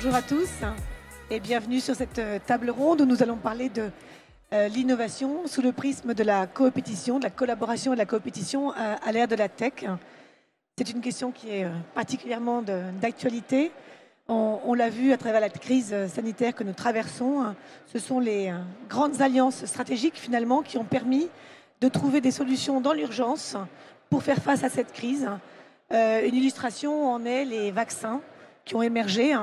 Bonjour à tous et bienvenue sur cette table ronde où nous allons parler de l'innovation sous le prisme de la coopétition, de la collaboration et de la coopétition à l'ère de la tech. C'est une question qui est particulièrement d'actualité. On l'a vu à travers la crise sanitaire que nous traversons. Ce sont les grandes alliances stratégiques finalement qui ont permis de trouver des solutions dans l'urgence pour faire face à cette crise. Une illustration en est les vaccins qui ont émergé,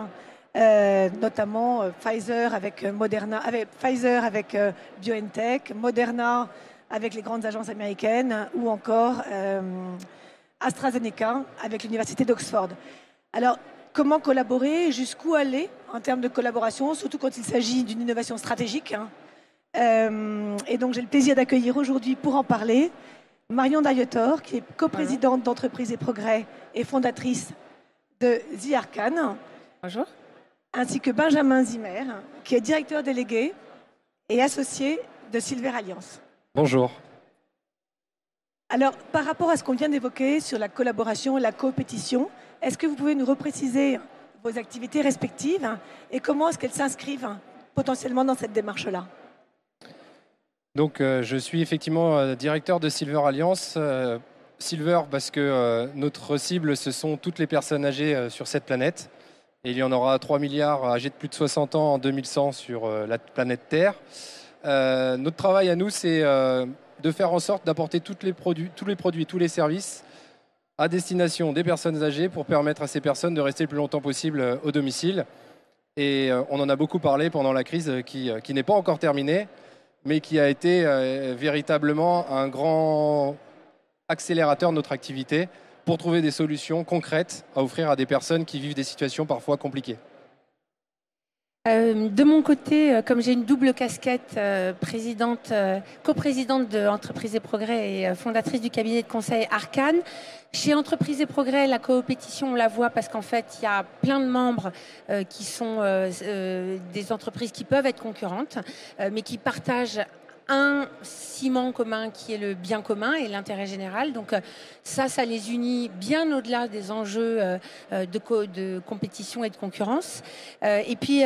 notamment Pfizer avec Moderna, Pfizer avec BioNTech, Moderna avec les grandes agences américaines ou encore AstraZeneca avec l'université d'Oxford. Alors, comment collaborer, jusqu'où aller en termes de collaboration, surtout quand il s'agit d'une innovation stratégique. Et donc j'ai le plaisir d'accueillir aujourd'hui pour en parler Marion Dailletor, qui est coprésidente d'Entreprise et Progrès et fondatrice de The Arcan. Bonjour. Ainsi que Benjamin Zimmer, qui est directeur délégué et associé de Silver Alliance. Bonjour. Alors, par rapport à ce qu'on vient d'évoquer sur la collaboration et la coopétition, est-ce que vous pouvez nous repréciser vos activités respectives et comment est-ce qu'elles s'inscrivent potentiellement dans cette démarche-là? Donc, je suis effectivement directeur de Silver Alliance. Silver parce que notre cible, ce sont toutes les personnes âgées sur cette planète. Et il y en aura 3 milliards âgés de plus de 60 ans en 2100 sur la planète Terre. Notre travail à nous, c'est de faire en sorte d'apporter tous les produits, tous les services à destination des personnes âgées pour permettre à ces personnes de rester le plus longtemps possible au domicile. Et on en a beaucoup parlé pendant la crise qui n'est pas encore terminée, mais qui a été véritablement un grand accélérateur de notre activité pour trouver des solutions concrètes à offrir à des personnes qui vivent des situations parfois compliquées. De mon côté, comme j'ai une double casquette, coprésidente de Entreprise et Progrès et fondatrice du cabinet de conseil Arcan, chez Entreprise et Progrès, la coopétition, on la voit parce qu'en fait, il y a plein de membres qui sont des entreprises qui peuvent être concurrentes, mais qui partagent un ciment commun qui est le bien commun et l'intérêt général. Donc ça les unit bien au-delà des enjeux de compétition et de concurrence. Et puis,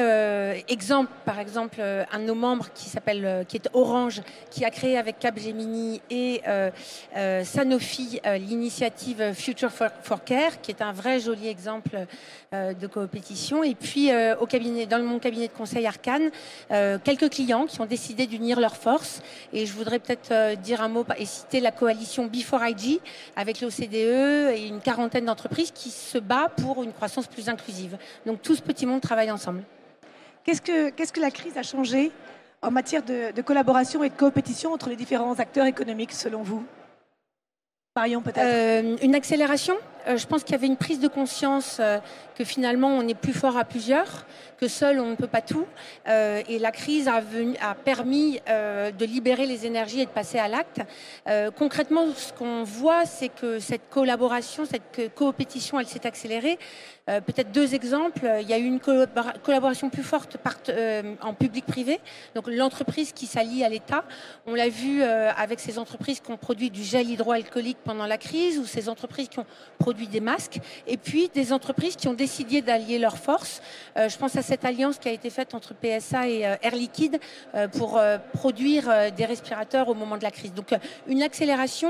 par exemple, un de nos membres qui est Orange, qui a créé avec Capgemini et Sanofi l'initiative Future for Care, qui est un vrai joli exemple de coopétition. Et puis, dans mon cabinet de conseil Arcan, quelques clients qui ont décidé d'unir leurs forces. Et je voudrais peut-être dire un mot et citer la coalition B4IG avec l'OCDE et une quarantaine d'entreprises qui se bat pour une croissance plus inclusive. Donc tout ce petit monde travaille ensemble. Qu'est-ce que la crise a changé en matière de collaboration et de coopétition entre les différents acteurs économiques selon vous? Marion, peut-être une accélération. Je pense qu'il y avait une prise de conscience que finalement on est plus fort à plusieurs, que seul on ne peut pas tout. Et la crise a permis de libérer les énergies et de passer à l'acte. Concrètement, ce qu'on voit, c'est que cette collaboration, cette coopétition, elle s'est accélérée. Peut-être deux exemples. Il y a eu une collaboration plus forte en public-privé. Donc l'entreprise qui s'allie à l'État. On l'a vu avec ces entreprises qui ont produit du gel hydroalcoolique pendant la crise ou ces entreprises qui ont produit des masques. Et puis des entreprises qui ont décidé d'allier leurs forces. Je pense à cette alliance qui a été faite entre PSA et Air Liquide pour produire des respirateurs au moment de la crise. Donc une accélération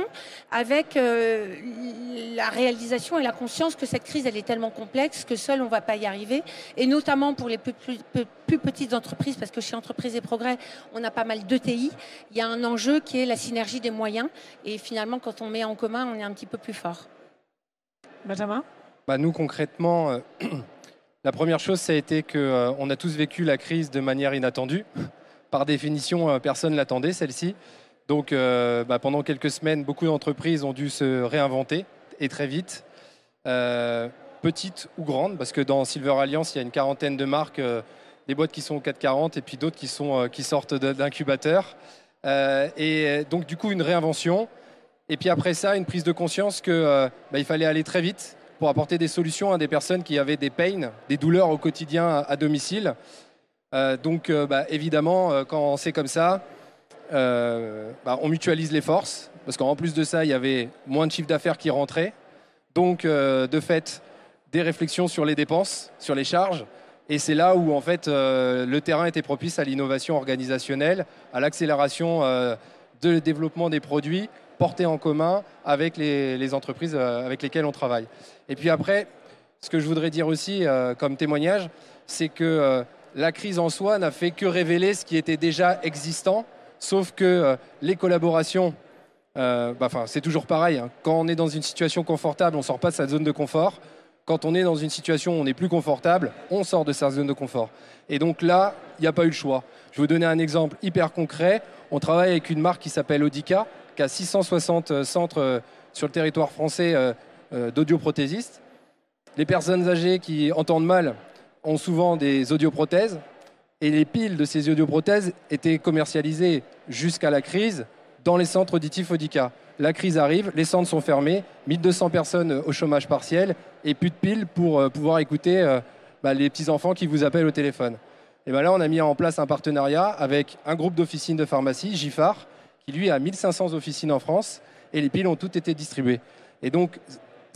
avec la réalisation et la conscience que cette crise elle est tellement complexe que seul on ne va pas y arriver, et notamment pour les plus petites entreprises, parce que chez Entreprise et Progrès, on a pas mal d'ETI, il y a un enjeu qui est la synergie des moyens, et finalement, quand on met en commun, on est un petit peu plus fort. Benjamin ? Nous, concrètement, la première chose, ça a été qu'on a tous vécu la crise de manière inattendue. Par définition, personne ne l'attendait, celle-ci. Donc, pendant quelques semaines, beaucoup d'entreprises ont dû se réinventer, et très vite. Petites ou grandes, parce que dans Silver Alliance, il y a une quarantaine de marques, des boîtes qui sont au 440 et puis d'autres qui sortent d'incubateurs. Et donc, du coup, une réinvention. Et puis après ça, une prise de conscience qu'il fallait aller très vite pour apporter des solutions à des personnes qui avaient des pains, des douleurs au quotidien à domicile. Donc, évidemment, quand c'est comme ça, on mutualise les forces, parce qu'en plus de ça, il y avait moins de chiffre d'affaires qui rentrait. Donc, de fait, des réflexions sur les dépenses, sur les charges, Et c'est là où en fait le terrain était propice à l'innovation organisationnelle, à l'accélération de développement des produits portés en commun avec les entreprises avec lesquelles on travaille. Et puis après, ce que je voudrais dire aussi comme témoignage, c'est que la crise en soi n'a fait que révéler ce qui était déjà existant, sauf que les collaborations, c'est toujours pareil, hein. Quand on est dans une situation confortable, on ne sort pas de sa zone de confort. Quand on est dans une situation où on n'est plus confortable, on sort de sa zone de confort. Et donc là, il n'y a pas eu le choix. Je vais vous donner un exemple hyper concret. On travaille avec une marque qui s'appelle Audica, qui a 660 centres sur le territoire français d'audioprothésistes. Les personnes âgées qui entendent mal ont souvent des audioprothèses. Et les piles de ces audioprothèses étaient commercialisées jusqu'à la crise dans les centres auditifs Audica. La crise arrive, les centres sont fermés, 1200 personnes au chômage partiel et plus de piles pour pouvoir écouter les petits-enfants qui vous appellent au téléphone. Et là, on a mis en place un partenariat avec un groupe d'officines de pharmacie, Giffard, qui lui a 1500 officines en France et les piles ont toutes été distribuées. Et donc,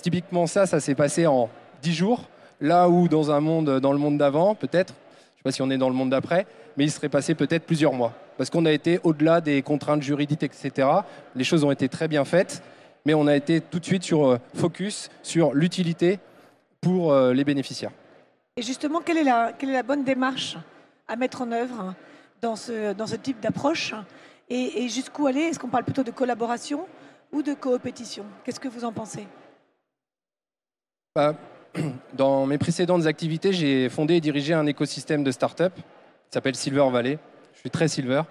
typiquement ça s'est passé en 10 jours, là où dans le monde d'avant, peut-être, je ne sais pas si on est dans le monde d'après, mais il serait passé peut-être plusieurs mois. Parce qu'on a été au-delà des contraintes juridiques, etc. Les choses ont été très bien faites, mais on a été tout de suite focus sur l'utilité pour les bénéficiaires. Et justement, quelle est la bonne démarche à mettre en œuvre dans ce type d'approche et jusqu'où aller? Est-ce qu'on parle plutôt de collaboration ou de coopétition? Qu'est-ce que vous en pensez? Dans mes précédentes activités, j'ai fondé et dirigé un écosystème de start-up qui s'appelle Silver Valley. Je suis très silver.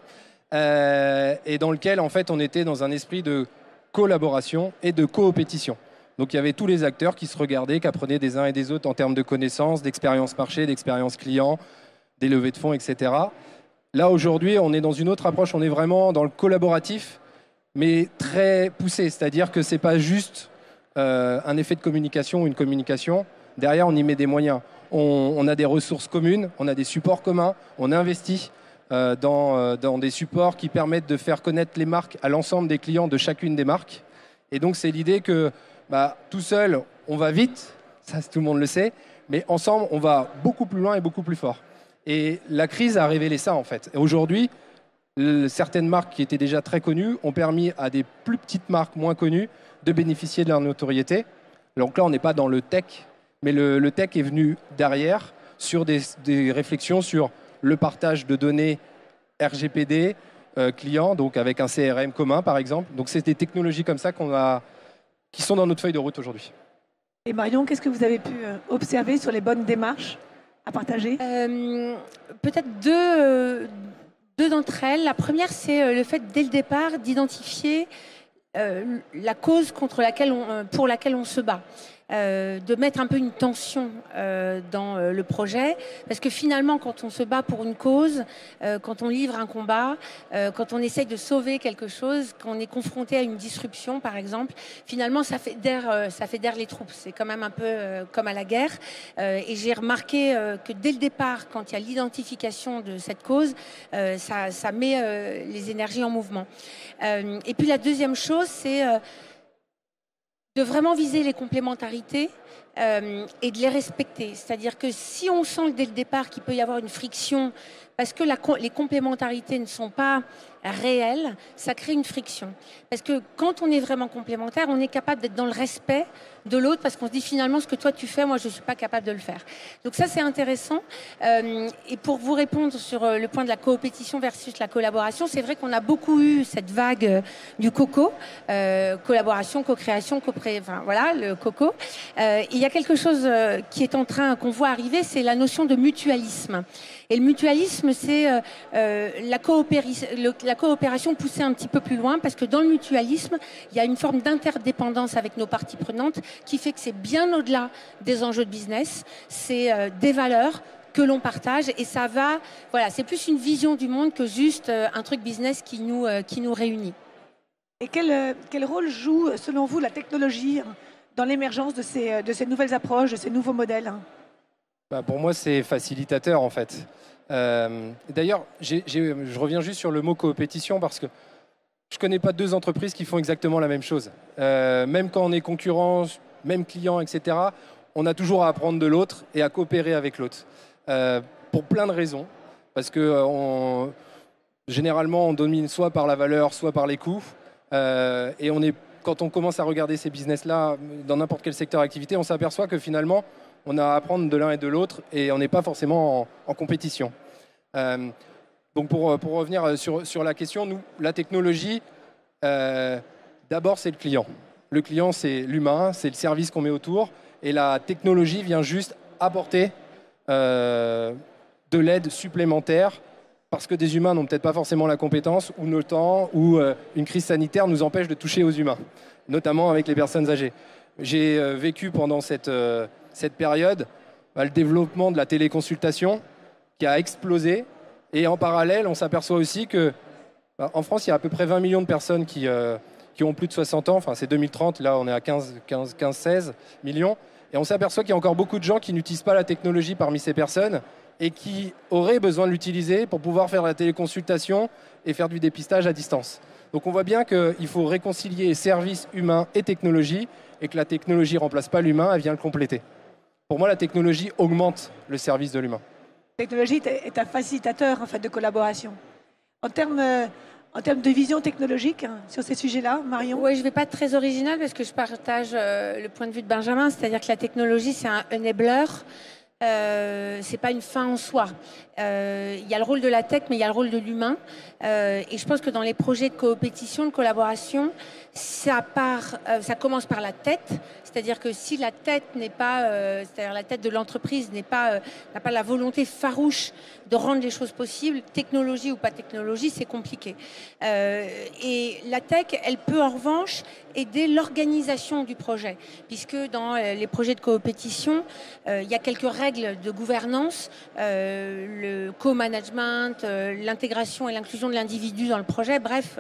Et dans lequel, en fait, on était dans un esprit de collaboration et de coopétition. Donc, il y avait tous les acteurs qui se regardaient, qui apprenaient des uns et des autres en termes de connaissances, d'expérience marché, d'expérience client, des levées de fonds, etc. Là, aujourd'hui, on est dans une autre approche. On est vraiment dans le collaboratif, mais très poussé. C'est-à-dire que ce n'est pas juste un effet de communication ou une communication. Derrière, on y met des moyens. On a des ressources communes, on a des supports communs, on investit dans des supports qui permettent de faire connaître les marques à l'ensemble des clients de chacune des marques. Et donc, c'est l'idée que tout seul, on va vite, ça tout le monde le sait, mais ensemble, on va beaucoup plus loin et beaucoup plus fort. Et la crise a révélé ça, en fait. Et aujourd'hui, certaines marques qui étaient déjà très connues ont permis à des plus petites marques moins connues de bénéficier de leur notoriété. Donc là, on n'est pas dans le tech, mais le tech est venu derrière sur des réflexions sur le partage de données RGPD clients, donc avec un CRM commun, par exemple. Donc, c'est des technologies comme ça qui sont dans notre feuille de route aujourd'hui. Et Marion, qu'est-ce que vous avez pu observer sur les bonnes démarches à partager? Peut-être deux d'entre elles. La première, c'est le fait, dès le départ, d'identifier la cause pour laquelle on se bat. De mettre un peu une tension dans le projet, parce que finalement, quand on se bat pour une cause, quand on livre un combat, quand on essaye de sauver quelque chose, quand on est confronté à une disruption, par exemple, finalement, ça fait d'air les troupes. C'est quand même un peu comme à la guerre. Et j'ai remarqué que dès le départ, quand il y a l'identification de cette cause, ça met les énergies en mouvement. Et puis la deuxième chose, c'est de vraiment viser les complémentarités et de les respecter. C'est-à-dire que si on sent dès le départ qu'il peut y avoir une friction parce que les complémentarités ne sont pas réelles, ça crée une friction. Parce que quand on est vraiment complémentaire, on est capable d'être dans le respect de l'autre parce qu'on se dit finalement ce que toi tu fais, moi je ne suis pas capable de le faire. Donc ça c'est intéressant. Et pour vous répondre sur le point de la coopétition versus la collaboration, c'est vrai qu'on a beaucoup eu cette vague du COCO, collaboration, co-création, enfin voilà, le COCO. Il y a quelque chose qu'on voit arriver, c'est la notion de mutualisme. Et le mutualisme, c'est la coopération poussée un petit peu plus loin, parce que dans le mutualisme, il y a une forme d'interdépendance avec nos parties prenantes qui fait que c'est bien au-delà des enjeux de business, c'est des valeurs que l'on partage et ça va, voilà, c'est plus une vision du monde que juste un truc business qui nous réunit. Et quel rôle joue, selon vous, la technologie dans l'émergence de ces nouvelles approches, de ces nouveaux modèles? Pour moi, c'est facilitateur, en fait. D'ailleurs, je reviens juste sur le mot coopétition parce que je ne connais pas deux entreprises qui font exactement la même chose. Même quand on est concurrent, même client, etc., on a toujours à apprendre de l'autre et à coopérer avec l'autre. pour plein de raisons. Parce que généralement, on domine soit par la valeur, soit par les coûts. Et quand on commence à regarder ces business-là dans n'importe quel secteur d'activité, on s'aperçoit que finalement, on a à apprendre de l'un et de l'autre et on n'est pas forcément en compétition. Donc pour revenir sur la question, nous, la technologie, d'abord c'est le client. Le client, c'est l'humain, c'est le service qu'on met autour. Et la technologie vient juste apporter de l'aide supplémentaire parce que des humains n'ont peut-être pas forcément la compétence ou le temps ou une crise sanitaire nous empêche de toucher aux humains, notamment avec les personnes âgées. J'ai vécu pendant cette période le développement de la téléconsultation qui a explosé et en parallèle, on s'aperçoit aussi que en France, il y a à peu près 20 millions de personnes qui ont plus de 60 ans, enfin c'est 2030, là on est à 15-16 millions, et on s'aperçoit qu'il y a encore beaucoup de gens qui n'utilisent pas la technologie parmi ces personnes et qui auraient besoin de l'utiliser pour pouvoir faire la téléconsultation et faire du dépistage à distance. Donc on voit bien qu'il faut réconcilier services humains et technologie, et que la technologie ne remplace pas l'humain, elle vient le compléter. Pour moi, la technologie augmente le service de l'humain. La technologie est un facilitateur en fait, de collaboration. En termes de vision technologique, sur ces sujets-là, Marion? Oui, je ne vais pas être très originale parce que je partage le point de vue de Benjamin, c'est-à-dire que la technologie, c'est un enabler. C'est pas une fin en soi. Il y a le rôle de la tech, mais il y a le rôle de l'humain. Et je pense que dans les projets de coopétition, de collaboration, ça commence par la tête. C'est-à-dire que si la tête n'est pas, c'est-à-dire la tête de l'entreprise n'a pas la volonté farouche de rendre les choses possibles, technologie ou pas technologie, c'est compliqué. Et la tech, elle peut en revanche aider l'organisation du projet, puisque dans les projets de coopétition, il y a quelques règles de gouvernance, le co-management, l'intégration et l'inclusion de l'individu dans le projet, bref,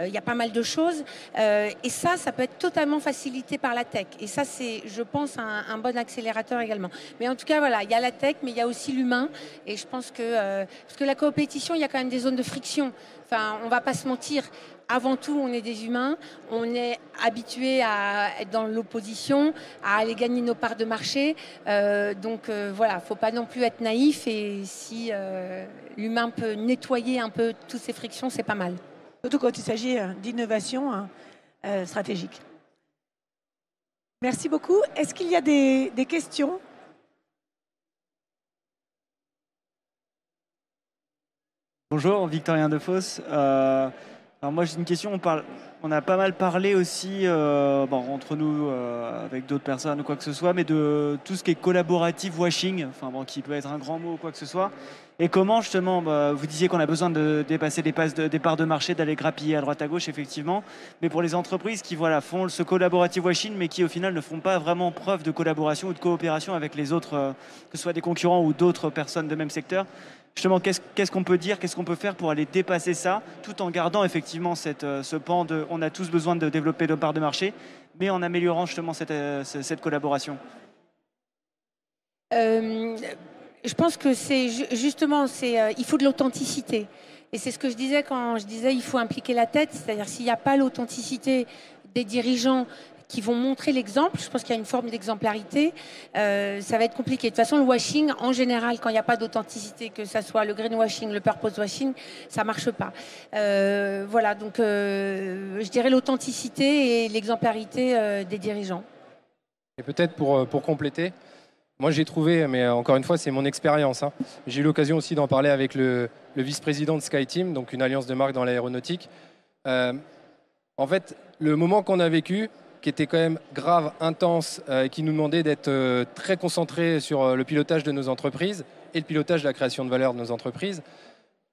il y a pas mal de choses. Et ça peut être totalement facilité par la tech. Et ça, c'est, je pense, un bon accélérateur également. Mais en tout cas, voilà, il y a la tech, mais il y a aussi l'humain. Et je pense que, parce que la coopétition, il y a quand même des zones de friction. Enfin, on ne va pas se mentir. Avant tout, on est des humains, on est habitué à être dans l'opposition, à aller gagner nos parts de marché. Donc voilà, il ne faut pas non plus être naïf. Et si l'humain peut nettoyer un peu toutes ces frictions, c'est pas mal. Surtout quand il s'agit d'innovation stratégique. Merci beaucoup. Est-ce qu'il y a des questions ? Bonjour, Victorien Defosse. Alors moi j'ai une question, on a pas mal parlé aussi entre nous avec d'autres personnes ou quoi que ce soit, mais de tout ce qui est collaborative washing, qui peut être un grand mot ou quoi que ce soit. Et comment justement, vous disiez qu'on a besoin de dépasser des parts de marché, d'aller grappiller à droite à gauche effectivement, mais pour les entreprises qui font ce collaborative washing, mais qui au final ne font pas vraiment preuve de collaboration ou de coopération avec les autres, que ce soit des concurrents ou d'autres personnes de même secteur. Justement, qu'est-ce qu'on peut dire, qu'est-ce qu'on peut faire pour aller dépasser ça, tout en gardant effectivement ce pan de on a tous besoin de développer nos parts de marché, mais en améliorant justement cette collaboration. Je pense que c'est justement, il faut de l'authenticité. Et c'est ce que je disais quand je disais il faut impliquer la tête, c'est-à-dire s'il n'y a pas l'authenticité des dirigeants qui vont montrer l'exemple, je pense qu'il y a une forme d'exemplarité, ça va être compliqué. De toute façon, le washing, en général, quand il n'y a pas d'authenticité, que ce soit le greenwashing, le purpose washing, ça ne marche pas. Voilà, donc je dirais l'authenticité et l'exemplarité des dirigeants. Et peut-être pour compléter, moi j'ai trouvé, mais encore une fois c'est mon expérience, j'ai eu l'occasion aussi d'en parler avec le vice-président de SkyTeam, donc une alliance de marques dans l'aéronautique. En fait, le moment qu'on a vécu, qui était quand même grave, intense, qui nous demandait d'être très concentrés sur le pilotage de nos entreprises et le pilotage de la création de valeur de nos entreprises.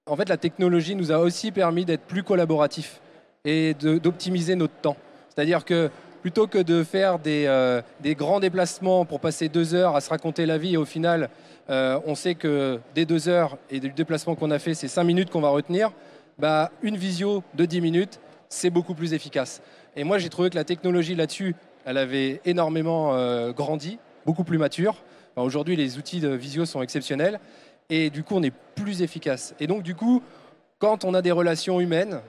En fait, la technologie nous a aussi permis d'être plus collaboratifs et d'optimiser notre temps. C'est-à-dire que plutôt que de faire des grands déplacements pour passer 2 heures à se raconter la vie et au final, on sait que des 2 heures et du déplacement qu'on a fait, c'est 5 minutes qu'on va retenir, une visio de 10 minutes, c'est beaucoup plus efficace. Et moi, j'ai trouvé que la technologie là-dessus, elle avait énormément grandi, beaucoup plus mature. Aujourd'hui, les outils de visio sont exceptionnels et du coup, on est plus efficace. Et donc, du coup, quand on a des relations humaines,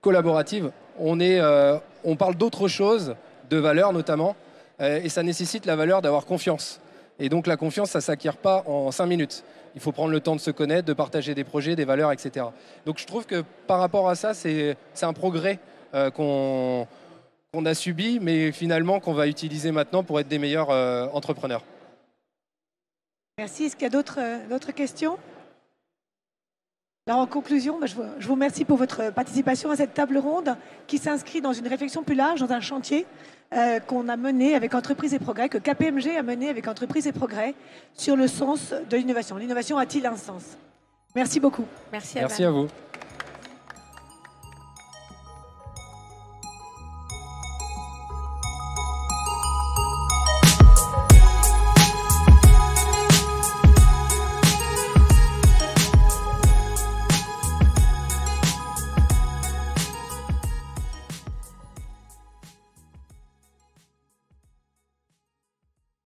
collaboratives, on parle d'autre chose, de valeur notamment, et ça nécessite la valeur d'avoir confiance. Et donc la confiance, ça ne s'acquiert pas en 5 minutes. Il faut prendre le temps de se connaître, de partager des projets, des valeurs, etc. Donc je trouve que par rapport à ça, c'est un progrès qu'on a subi, mais finalement qu'on va utiliser maintenant pour être des meilleurs entrepreneurs. Merci. Est-ce qu'il y a d'autres questions? Alors en conclusion, je vous remercie pour votre participation à cette table ronde qui s'inscrit dans une réflexion plus large, dans un chantier qu'on a mené avec Entreprises et Progrès, que KPMG a mené avec Entreprises et Progrès sur le sens de l'innovation. L'innovation a-t-il un sens? Merci beaucoup. Merci à vous.